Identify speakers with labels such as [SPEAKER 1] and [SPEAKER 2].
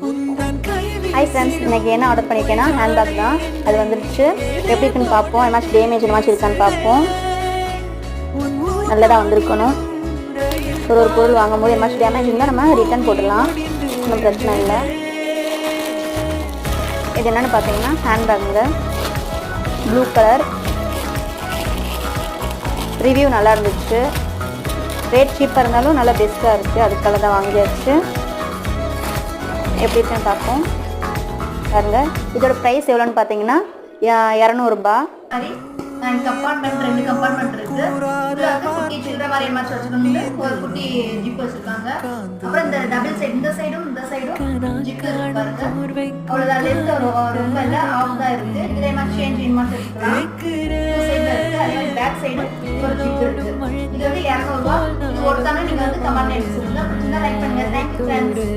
[SPEAKER 1] Hi friends, இன்றைக்கி என்ன order பண்ணியிருக்கேன்னா ஹேண்ட்பேக் தான். அது வந்துடுச்சு. எப்படி இருக்குன்னு பார்ப்போம். என்னாச்சும் டேமேஜ் என்னாச்சும் இருக்கான்னு பார்ப்போம். நல்லதாக வந்திருக்கணும். ஒரு பொருள் வாங்கும்போது என்னாச்சும் டேமேஜ் இருந்தால் நம்ம ரிட்டர்ன் போட்டுடலாம், ஒன்றும் பிரச்சனை இல்லை. இது என்னென்னு பார்த்தீங்கன்னா ஹேண்ட்பேக்குங்க, ப்ளூ கலர். ரிவ்யூ நல்லா இருந்துச்சு. ரேட் சீப்பாக இருந்தாலும் நல்லா பெஸ்ட்டாக இருக்குது, அதுக்காக தான் வாங்கியாச்சு. எப்படி இருக்குன்னு பார்ப்போம் பாருங்க. இதோட ப்ரைஸ் எவ்வளோன்னு பார்த்தீங்கன்னா 200
[SPEAKER 2] சரி. கம்பார்ட்மெண்ட் 2 கம்பார்ட்மெண்ட் இருக்கு. இதுல வந்து குட்டி சில்லற மாதிரி எல்லாம் வச்சுக்கணும்னு ஒரு குட்டி ஜிப் வச்சிருக்காங்க. அப்புறம் இந்த டபுள் சைடு, இந்த சைடும் ஜிப் இருக்கு பாருங்க. அவ்வளவுதான். லென்த் ரொம்ப இல்ல, ஆஃப் தான் இருக்கு. இதே மாதிரி சேஞ்ச் இன்மாஸ் எடுத்துக்கலாம். இந்த சைடுல இருக்கு. அதே மாதிரி பேக் சைடு ஒரு ஜிப் இருக்கு. இது வந்து 200 ரூபாய். இது ஒருத்தானே நீங்க வந்து கமெண்ட் எடுத்துருங்க. பிடிச்சிருந்தா லைக் பண்ணுங்க. Thank you friends.